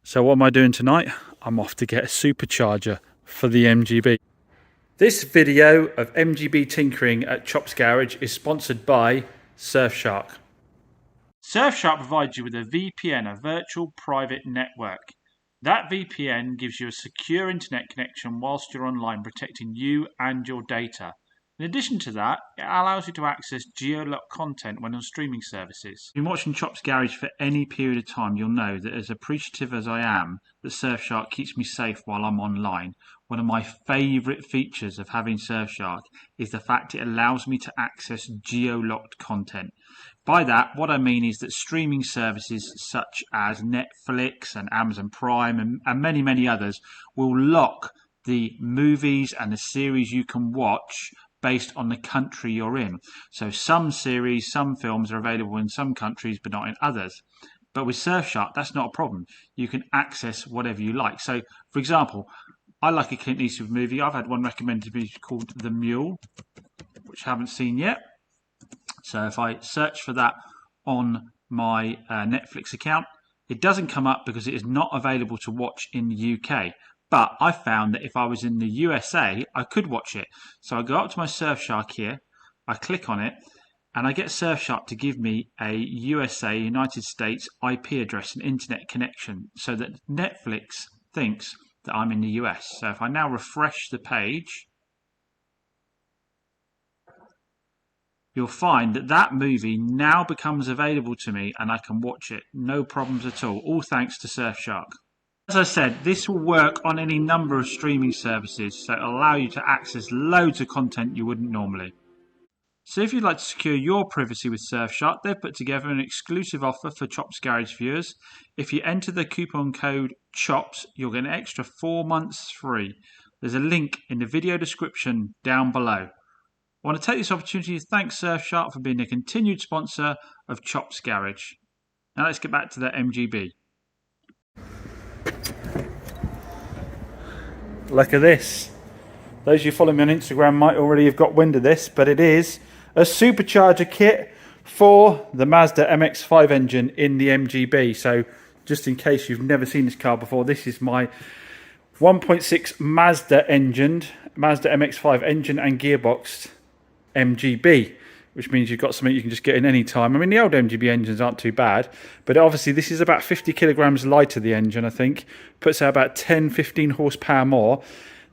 So what am I doing tonight? I'm off to get a supercharger for the MGB. This video of MGB tinkering at Chop's Garage is sponsored by Surfshark. Surfshark provides you with a VPN, a virtual private network. That VPN gives you a secure internet connection whilst you're online, protecting you and your data. In addition to that, it allows you to access geo-locked content when on streaming services. If you've been watching Chop's Garage for any period of time, you'll know that as appreciative as I am that Surfshark keeps me safe while I'm online, one of my favourite features of having Surfshark is the fact it allows me to access geo-locked content. By that, what I mean is that streaming services such as Netflix and Amazon Prime and many, many others will lock the movies and the series you can watch based on the country you're in. So some series, some films are available in some countries but not in others. But with Surfshark, that's not a problem. You can access whatever you like. So, for example, I like a Clint Eastwood movie. I've had one recommended to me called The Mule, which I haven't seen yet. So if I search for that on my Netflix account, it doesn't come up because it is not available to watch in the UK. But I found that if I was in the USA, I could watch it. So I go up to my Surfshark here, I click on it, and I get Surfshark to give me a USA, United States IP address and internet connection so that Netflix thinks that I'm in the US. So if I now refresh the page, you'll find that that movie now becomes available to me and I can watch it. No problems at all thanks to Surfshark. As I said, this will work on any number of streaming services, so it'll allow you to access loads of content you wouldn't normally. So if you'd like to secure your privacy with Surfshark, they've put together an exclusive offer for Chop's Garage viewers. If you enter the coupon code CHOPS, you'll get an extra 4 months free. There's a link in the video description down below. I want to take this opportunity to thank Surfshark for being a continued sponsor of Chop's Garage. Now let's get back to the MGB. Look at this. Those of you following me on Instagram might already have got wind of this, but it is a supercharger kit for the Mazda MX5 engine in the MGB. So just in case you've never seen this car before, this is my 1.6 Mazda MX5 engine and gearbox MGB, which means you've got something you can just get in any time. I mean, the old MGB engines aren't too bad, but obviously this is about 50 kilograms lighter, the engine, I think. Puts out about 10-15 horsepower more.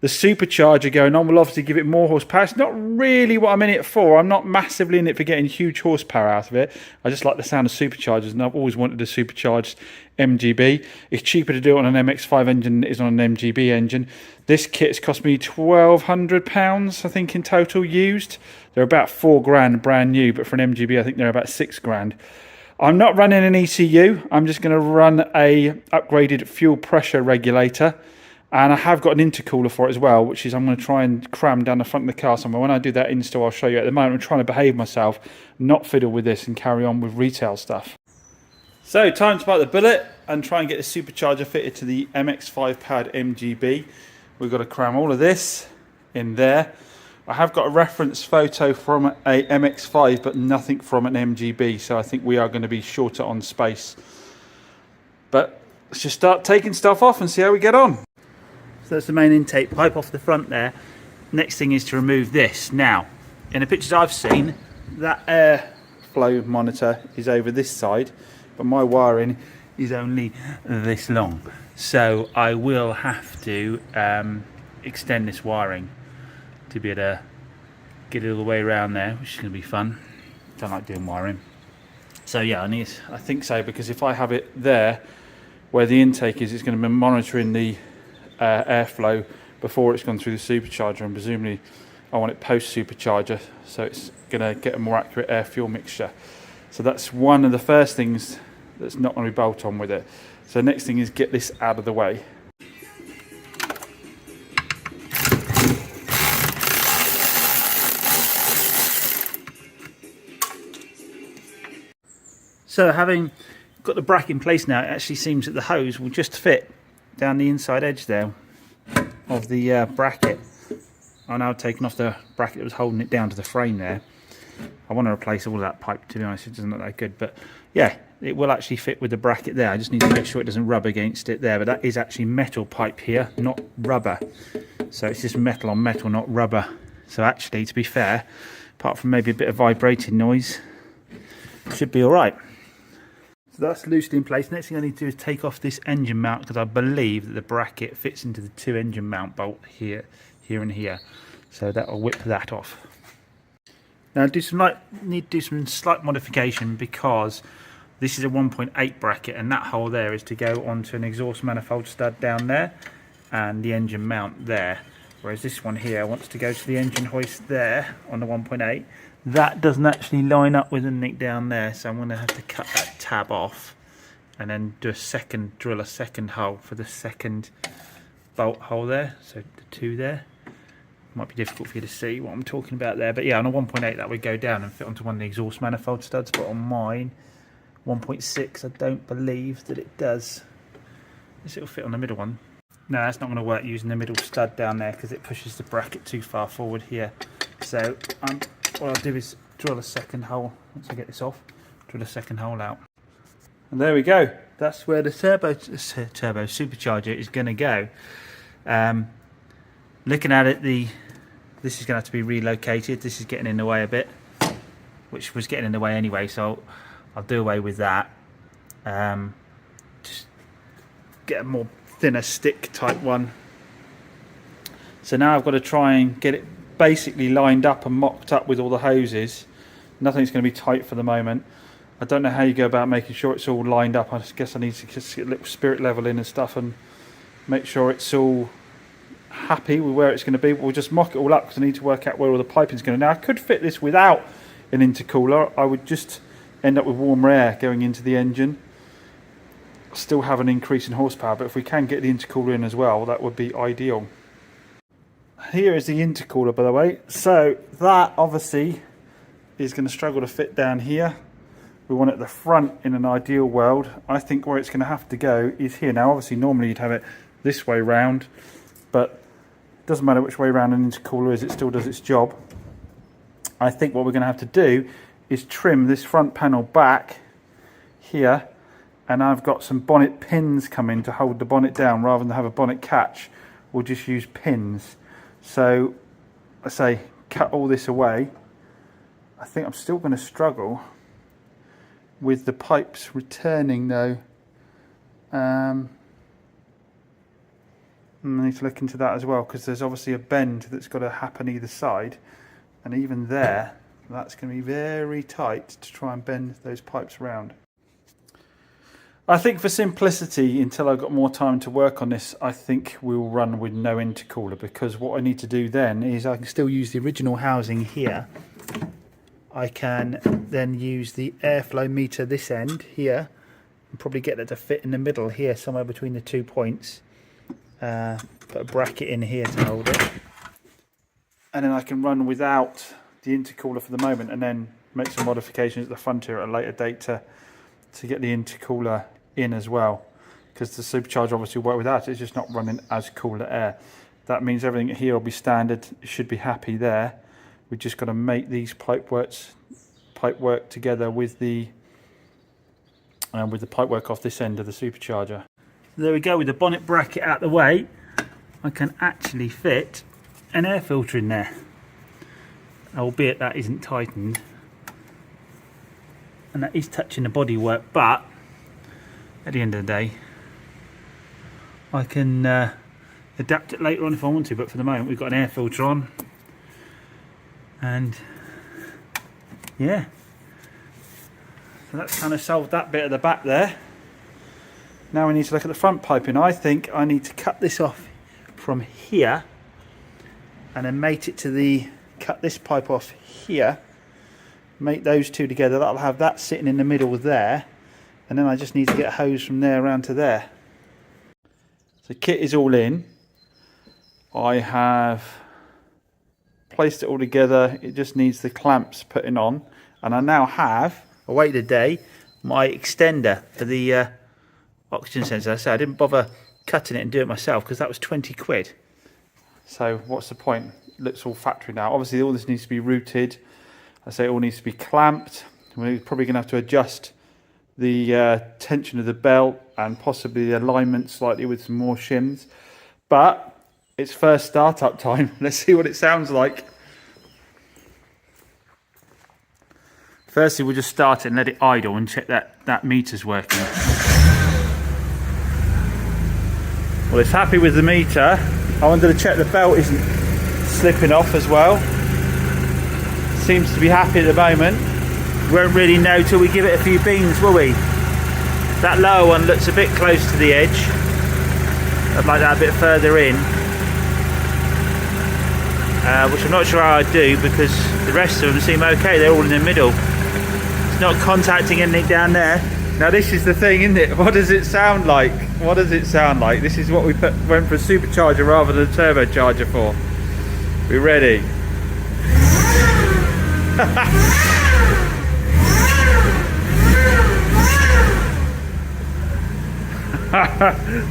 The supercharger going on will obviously give it more horsepower. It's not really what I'm in it for. I'm not massively in it for getting huge horsepower out of it. I just like the sound of superchargers, and I've always wanted a supercharged MGB. It's cheaper to do it on an MX5 engine than it is on an MGB engine. This kit's cost me £1,200, I think, in total used. They're about £4,000 brand new, but for an MGB, I think they're about £6,000. I'm not running an ECU. I'm just going to run a upgraded fuel pressure regulator. And I have got an intercooler for it as well, which is I'm going to try and cram down the front of the car somewhere. When I do that install, I'll show you. At the moment, I'm trying to behave myself, not fiddle with this and carry on with retail stuff. So, time to bite the bullet and try and get the supercharger fitted to the MX5 powered MGB. We've got to cram all of this in there. I have got a reference photo from a MX5, but nothing from an MGB, so I think we are going to be shorter on space. But let's just start taking stuff off and see how we get on. So that's the main intake pipe off the front there. Next thing is to remove this. Now, in the pictures I've seen, that airflow monitor is over this side, but my wiring is only this long. So I will have to extend this wiring to be able to get it all the way around there, which is going to be fun. Don't like doing wiring. So yeah, I think so, because if I have it there where the intake is, it's going to be monitoring the airflow before it's gone through the supercharger, and presumably I want it post supercharger, so it's going to get a more accurate air fuel mixture. So that's one of the first things that's not going to be bolt on with it. So next thing is get this out of the way. So having got the bracket in place now, it actually seems that the hose will just fit down the inside edge there of the bracket. I've now taken off the bracket that was holding it down to the frame there. I want to replace all of that pipe, to be honest. It doesn't look that good, but yeah, it will actually fit with the bracket there. I just need to make sure it doesn't rub against it there, but that is actually metal pipe here, not rubber. So it's just metal on metal, not rubber. So actually, to be fair, apart from maybe a bit of vibrating noise, it should be all right. So that's loosely in place. Next thing I need to do is take off this engine mount, because I believe that the bracket fits into the 2 engine mount bolt here, here and here. So that will whip that off. Now need to do some slight modification, because this is a 1.8 bracket and that hole there is to go onto an exhaust manifold stud down there and the engine mount there. Whereas this one here wants to go to the engine hoist there on the 1.8. That doesn't actually line up with anything down there, so I'm going to have to cut that tab off and then drill a second hole for the second bolt hole there. So the 2 there. Might be difficult for you to see what I'm talking about there, but yeah, on a 1.8 that would go down and fit onto one of the exhaust manifold studs, but on mine 1.6 I don't believe that it does. This will fit on the middle one. No, that's not going to work using the middle stud down there, because it pushes the bracket too far forward here. So what I'll do is drill a second hole. Once I get this off, drill a second hole out, and there we go. That's where the turbo supercharger is going to go. Looking at it, this is going to have to be relocated. This is getting in the way a bit, which was getting in the way anyway, so I'll do away with that. Just get a more thinner stick type one. So now I've got to try and get it basically lined up and mocked up with all the hoses. Nothing's going to be tight for the moment. I don't know how you go about making sure it's all lined up. I guess I need to just get a little spirit level in and stuff and make sure it's all happy with where it's going to be. We'll just mock it all up, because I need to work out where all the piping's going to. Now I could fit this without an intercooler. I would just end up with warmer air going into the engine, still have an increase in horsepower, but if we can get the intercooler in as well, that would be ideal. Here is the intercooler, by the way. So that obviously is going to struggle to fit down here. We want it at the front in an ideal world. I think where it's going to have to go is here. Now obviously normally you'd have it this way round, but it doesn't matter which way around an intercooler is, it still does its job. I think what we're going to have to do is trim this front panel back here, and I've got some bonnet pins coming to hold the bonnet down. Rather than have a bonnet catch, we'll just use pins. So I say cut all this away. I think I'm still going to struggle with the pipes returning though. I need to look into that as well, because there's obviously a bend that's got to happen either side, and even there that's going to be very tight to try and bend those pipes around. I think for simplicity, until I've got more time to work on this, I think we'll run with no intercooler, because what I need to do then is I can still use the original housing here. I can then use the airflow meter this end here and probably get that to fit in the middle here, somewhere between the 2 points. Put a bracket in here to hold it, and then I can run without the intercooler for the moment, and then make some modifications at the front here at a later date to get the intercooler in as well, because the supercharger obviously will work without it. It's just not running as cooler air. That means everything here will be standard. It should be happy there. We've just got to make these pipe work together with the pipework off this end of the supercharger. There we go. With the bonnet bracket out the way, I can actually fit an air filter in there, albeit that isn't tightened and that is touching the bodywork, but at the end of the day I can adapt it later on if I want to, but for the moment we've got an air filter on, and yeah, so that's kind of solved that bit at the back there. Now we need to look at the front piping. I think I need to cut this off from here and then mate it to cut this pipe off here, mate those two together. That'll have that sitting in the middle there, and then I just need to get a hose from there around to there. So kit is all in. I have placed it all together. It just needs the clamps putting on, and I now have, I waited a day, my extender for the oxygen sensor. So I didn't bother cutting it and do it myself, because that was 20 quid. So what's the point? It looks all factory now. Obviously all this needs to be routed. I say it all needs to be clamped. We're probably going to have to adjust the tension of the belt and possibly the alignment slightly with some more shims. But it's first startup time. Let's see what it sounds like. Firstly, we'll just start it and let it idle and check that meter's working. Well, it's happy with the meter. I wanted to check the belt isn't slipping off as well. Seems to be happy at the moment. Won't really know till we give it a few beans, will we? That lower one looks a bit close to the edge. I'd like that a bit further in. Which I'm not sure how I'd do because the rest of them seem okay. They're all in the middle. It's not contacting anything down there. Now this is the thing, isn't it? What does it sound like? What does it sound like? This is what we went for a supercharger rather than a turbocharger for. We ready?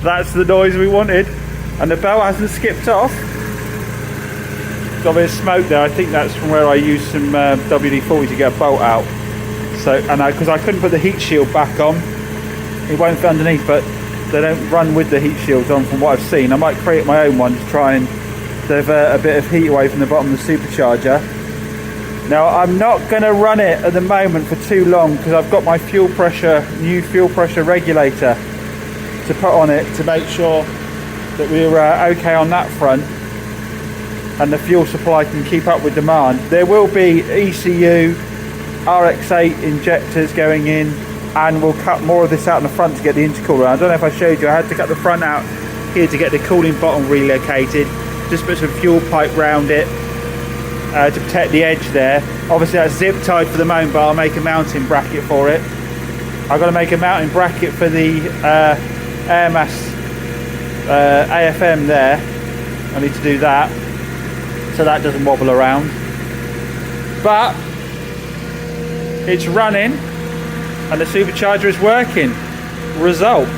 That's the noise we wanted, and the belt hasn't skipped off. Got a bit of smoke there. I think that's from where I used some WD-40 to get a bolt out. So, and because I couldn't put the heat shield back on, it won't fit underneath, but they don't run with the heat shields on from what I've seen. I might create my own one to try and divert a bit of heat away from the bottom of the supercharger. Now I'm not going to run it at the moment for too long because I've got my new fuel pressure regulator to put on it to make sure that we're okay on that front and the fuel supply can keep up with demand. There will be ECU, RX8 injectors going in, and we'll cut more of this out in the front to get the intercooler. I don't know if I showed you, I had to cut the front out here to get the cooling bottom relocated. Just put some fuel pipe round it to protect the edge there. Obviously that's zip tied for the moment, but I'll make a mounting bracket for it. I've got to make a mounting bracket for the air mass AFM there. I need to do that so that doesn't wobble around. But it's running and the supercharger is working. Result.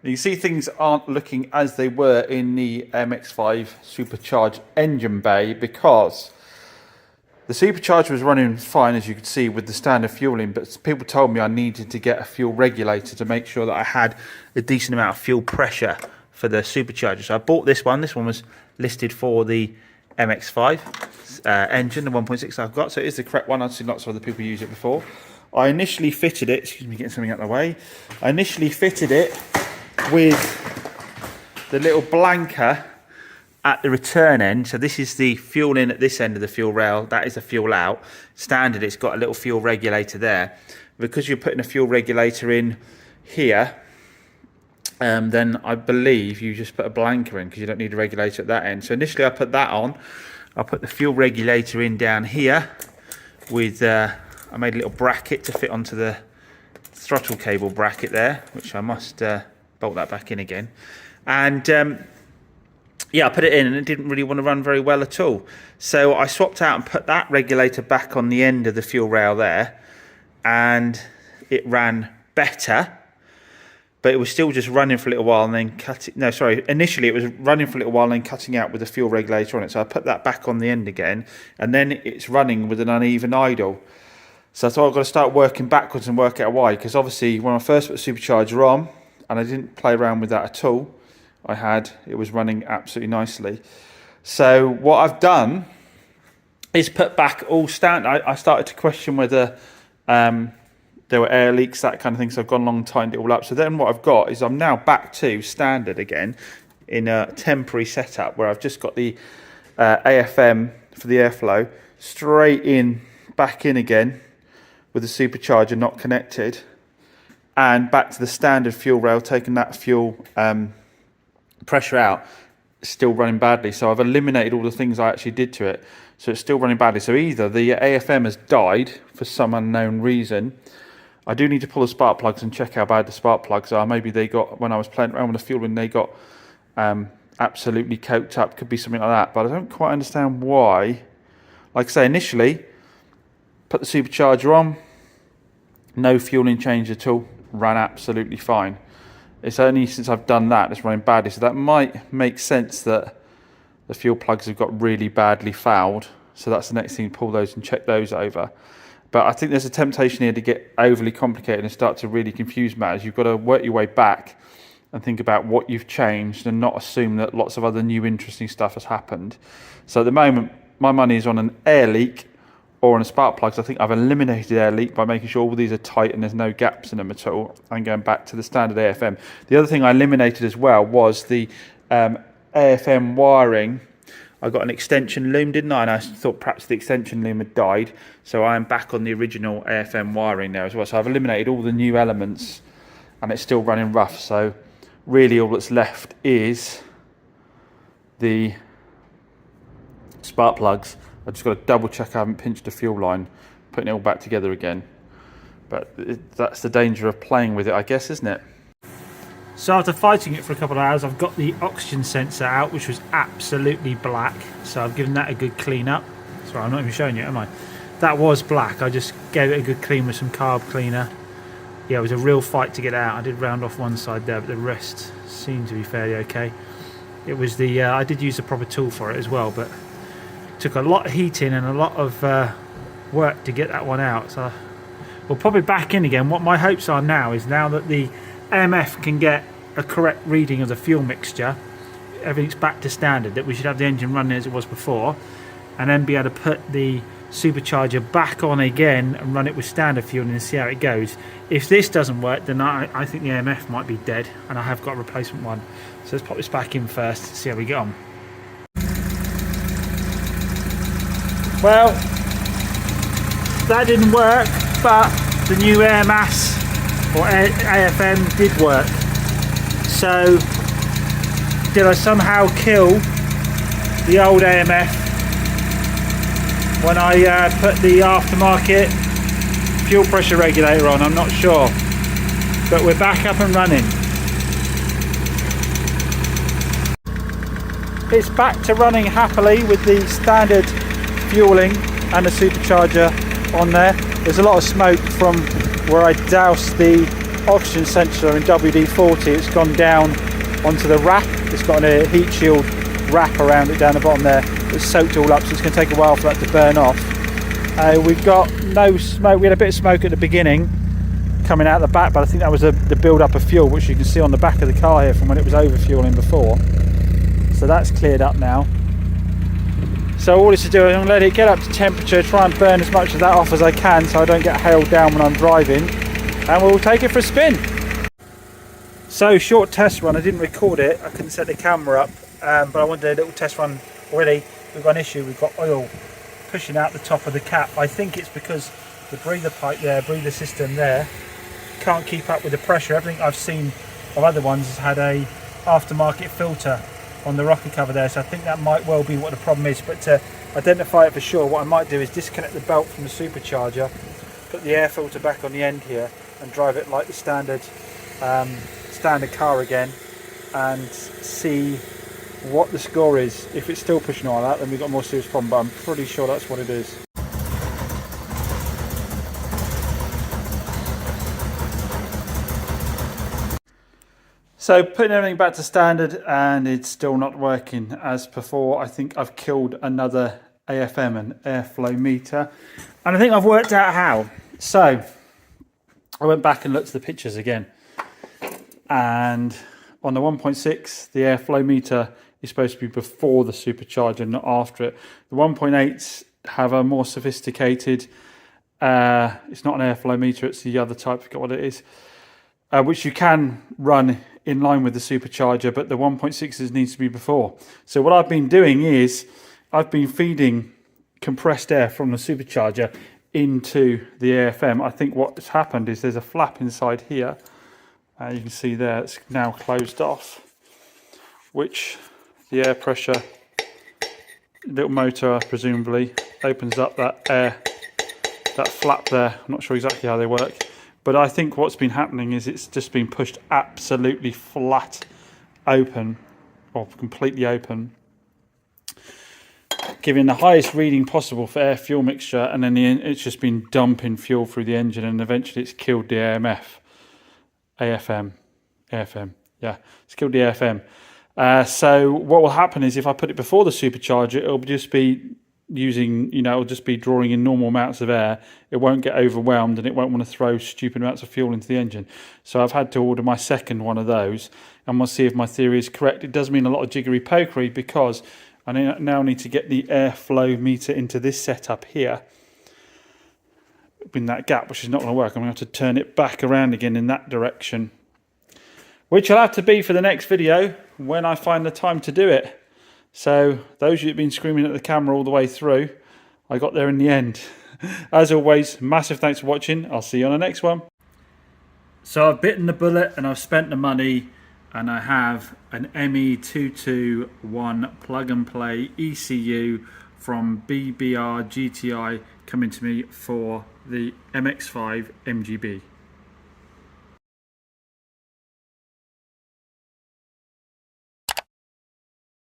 You see things aren't looking as they were in the MX5 supercharged engine bay because the supercharger was running fine, as you could see, with the standard fueling, but people told me I needed to get a fuel regulator to make sure that I had a decent amount of fuel pressure for the supercharger. So I bought this one. This one was listed for the MX5 engine, the 1.6 I've got, so it is the correct one. I've seen lots of other people use it before. I initially fitted it, excuse me, getting something out of the way. I initially fitted it with the little blanker at the return end. So this is the fuel in at this end of the fuel rail, that is the fuel out. Standard, it's got a little fuel regulator there. Because you're putting a fuel regulator in here, then I believe you just put a blanker in because you don't need a regulator at that end. So initially I put that on. I put the fuel regulator in down here with, I made a little bracket to fit onto the throttle cable bracket there, which I must bolt that back in again. And yeah, I put it in and it didn't really want to run very well at all. So I swapped out and put that regulator back on the end of the fuel rail there, and it ran better, but it was still just running for a little while and then cutting. No, sorry, initially it was running for a little while and then cutting out with the fuel regulator on it. So I put that back on the end again, and then it's running with an uneven idle. So I thought I've got to start working backwards and work out why, because obviously when I first put the supercharger on, and I didn't play around with that at all, it was running absolutely nicely. So what I've done is put back all standard. I started to question whether there were air leaks, that kind of thing, so I've gone along and tightened it all up. So then what I've got is I'm now back to standard again in a temporary setup where I've just got the AFM for the airflow straight in, back in again with the supercharger not connected, and back to the standard fuel rail, taking that fuel pressure out, still running badly. So I've eliminated all the things I actually did to it, so it's still running badly. So either the AFM has died for some unknown reason. I do need to pull the spark plugs and check how bad the spark plugs are. Maybe they got, when I was playing around with the fueling, they got absolutely coked up. Could be something like that, but I don't quite understand why. Like I say, initially put the supercharger on, No fueling change at all, ran absolutely fine. It's only since I've done that it's running badly, so that might make sense that the fuel plugs have got really badly fouled. So that's the next thing, pull those and check those over. But I think there's a temptation here to get overly complicated and start to really confuse matters. You've got to work your way back and think about what you've changed and not assume that lots of other new interesting stuff has happened. So at the moment, my money is on an air leak or on a spark plug. So I think I've eliminated air leak by making sure all these are tight and there's no gaps in them at all, and going back to the standard AFM. The other thing I eliminated as well was the AFM wiring. I got an extension loom, didn't I? And I thought perhaps the extension loom had died. So I am back on the original AFM wiring there as well. So I've eliminated all the new elements and it's still running rough. So really all that's left is the spark plugs. I've just got to double check I haven't pinched a fuel line, putting it all back together again. But that's the danger of playing with it, I guess, isn't it? So after fighting it for a couple of hours, I've got the oxygen sensor out, which was absolutely black. So I've given that a good clean up. Sorry, I'm not even showing you, am I? That was black. I just gave it a good clean with some carb cleaner. Yeah, it was a real fight to get out. I did round off one side there, but the rest seemed to be fairly okay. It was the I did use a proper tool for it as well, but it took a lot of heating and a lot of work to get that one out. So we'll pop it back in again. What my hopes are now is, now that the AMF can get a correct reading of the fuel mixture, everything's back to standard, that we should have the engine running as it was before, and then be able to put the supercharger back on again and run it with standard fuel and see how it goes. If this doesn't work, then I think the AMF might be dead, and I have got a replacement one. So let's pop this back in first to see how we get on. Well, that didn't work, but the new air mass or AFM did work. So did I somehow kill the old AMF when I put the aftermarket fuel pressure regulator on? I'm not sure, but we're back up and running. It's back to running happily with the standard fueling and the supercharger on there. There's a lot of smoke from where I doused the oxygen sensor in WD-40. It's gone down onto the wrap. It's got a heat shield wrap around it down the bottom there. It's soaked all up, so it's going to take a while for that to burn off. We've got no smoke. We had a bit of smoke at the beginning coming out the back, but I think that was the build up of fuel, which you can see on the back of the car here from when it was over fueling before. So that's cleared up now. So all this is doing, I'm going to let it get up to temperature, try and burn as much of that off as I can so I don't get hailed down when I'm driving, and we'll take it for a spin. So short test run, I didn't record it, I couldn't set the camera up, but I wanted a little test run already. We've got an issue, we've got oil pushing out the top of the cap. I think it's because the breather pipe there, breather system there, can't keep up with the pressure. Everything I've seen of other ones has had a aftermarket filter on the rocker cover there, so I think that might well be what the problem is. But to identify it for sure, what I might do is disconnect the belt from the supercharger, put the air filter back on the end here, and drive it like the standard car again, and see what the score is. If it's still pushing on that, then we've got a more serious problem, but I'm pretty sure that's what it is. So putting everything back to standard, and it's still not working as before. I think I've killed another AFM, an airflow meter, and I think I've worked out how. So I went back and looked at the pictures again, and on the 1.6 the airflow meter is supposed to be before the supercharger, not after it. The 1.8s have a more sophisticated, it's not an airflow meter, it's the other type, I forgot what it is, which you can run in line with the supercharger, but the 1.6s needs to be before. So what I've been doing is I've been feeding compressed air from the supercharger into the AFM. I think what's happened is there's a flap inside here, you can see there, it's now closed off, which the air pressure little motor presumably opens up that air, that flap there. I'm not sure exactly how they work, but I think what's been happening is it's just been pushed absolutely flat open, or completely open, giving the highest reading possible for air fuel mixture, and then it's just been dumping fuel through the engine, and eventually it's killed the AFM, yeah, it's killed the AFM. So what will happen is if I put it before the supercharger, it'll just be using, it'll just be drawing in normal amounts of air. It won't get overwhelmed, and it won't want to throw stupid amounts of fuel into the engine. So I've had to order my second one of those, and we'll see if my theory is correct. It does mean a lot of jiggery pokery, because I now need to get the airflow meter into this setup here in that gap, which is not going to work. I'm going to have to turn it back around again in that direction, which will have to be for the next video when I find the time to do it. So those of you who've been screaming at the camera all the way through, I got there in the end. As always, massive thanks for watching. I'll see you on the next one. So I've bitten the bullet and I've spent the money, and I have an ME221 plug and play ECU from BBR GTI coming to me for the MX5 MGB.